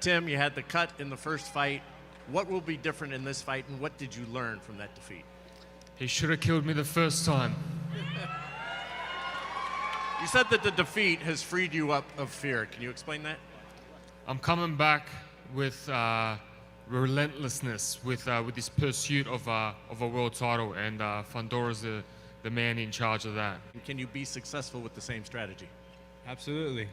Tim, you had the cut in the first fight. What will be different in this fight, and what did you learn from that defeat? He should have killed me the first time. You said that the defeat has freed you up of fear. Can you explain that? I'm coming back with relentlessness, with this pursuit of a world title, and Fundora's the man in charge of that. Can you be successful with the same strategy? Absolutely.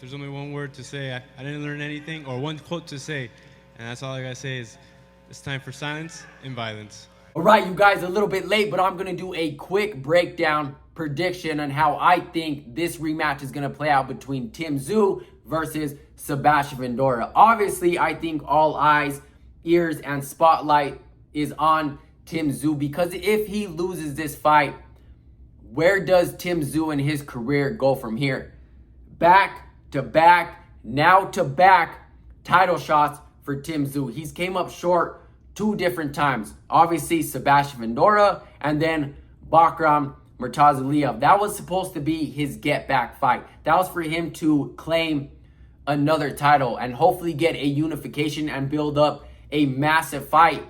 There's only one word to say. I didn't learn anything, or one quote to say, and that's all I gotta say is, it's time for silence and violence. All right, you guys, a little bit late, but I'm gonna do a quick breakdown prediction on how I think this rematch is gonna play out between Tim Tszyu versus Sebastian Fundora. Obviously, I think all eyes, ears, and spotlight is on Tim Tszyu, because if he loses this fight, where does Tim Tszyu in his career go from here? Back to back, now to back title shots for Tim Tszyu. He's came up short 2 different times. Obviously, Sebastian Fundora, and then Bakram Murtazaliev. That was supposed to be his get back fight. That was for him to claim another title and hopefully get a unification and build up a massive fight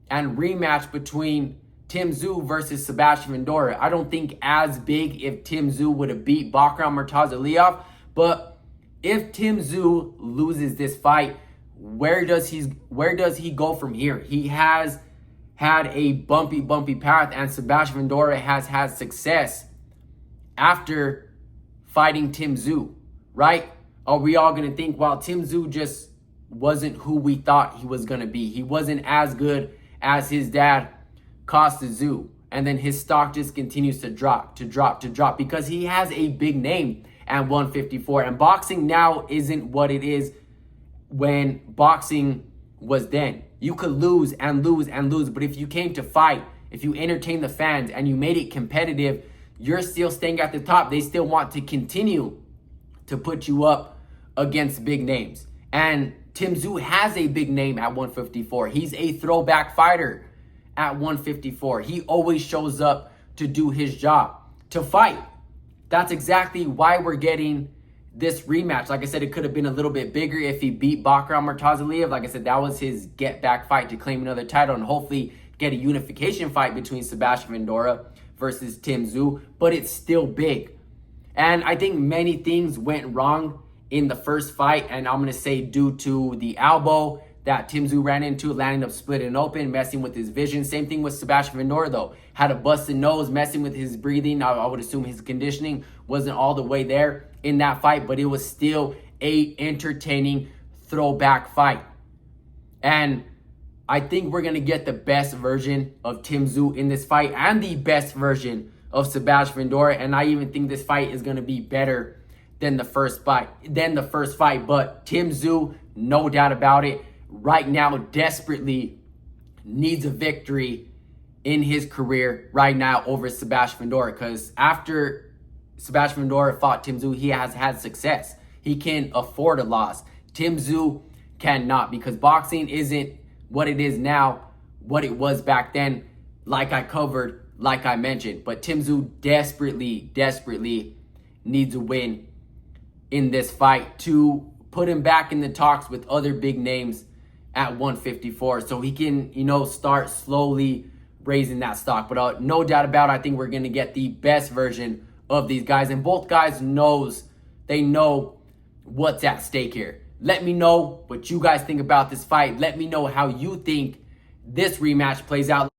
and rematch between Tim Tszyu versus Sebastian Fundora. I don't think as big if Tim Tszyu would have beat Bakram Murtazaliev, but if Tim Tszyu loses this fight, where does he go from here? He has had a bumpy path, and Sebastian Fundora has had success after fighting Tim Tszyu, right? Are we all gonna think, well, Tim Tszyu just wasn't who we thought he was gonna be. He wasn't as good as his dad, Costa Tszyu. And then his stock just continues to drop, because he has a big name at 154. And boxing now isn't what it is when boxing was then. You could lose and lose and lose, but if you came to fight, if you entertained the fans and you made it competitive, you're still staying at the top. They still want to continue to put you up against big names. And Tim Tszyu has a big name at 154. He's a throwback fighter at 154. He always shows up to do his job, to fight. That's exactly why we're getting this rematch. Like I said, it could have been a little bit bigger if he beat Bakram Murtazaliev. Like I said, that was his get back fight to claim another title and hopefully get a unification fight between Sebastian Fundora versus Tim Tszyu, but it's still big. And I think many things went wrong in the first fight, and I'm gonna say due to the elbow that Tim Tszyu ran into, landing up splitting open, messing with his vision. Same thing with Sebastian Fundora though. Had a busted nose, messing with his breathing. I would assume his conditioning wasn't all the way there in that fight, but it was still a entertaining throwback fight. And I think we're gonna get the best version of Tim Tszyu in this fight and the best version of Sebastian Fundora. And I even think this fight is gonna be better than the first fight. But Tim Tszyu, no doubt about it, right now desperately needs a victory in his career right now over Sebastian Fundora, because after Sebastian Fundora fought Tim Tszyu, he has had success. He can afford a loss. Tim Tszyu cannot, because boxing isn't what it is now, what it was back then, like I covered, like I mentioned. But Tim Tszyu desperately needs a win in this fight to put him back in the talks with other big names at 154, so he can, start slowly raising that stock. But no doubt about it, I think we're going to get the best version of these guys, and both guys know what's at stake here. Let me know what you guys think about this fight. Let me know how you think this rematch plays out.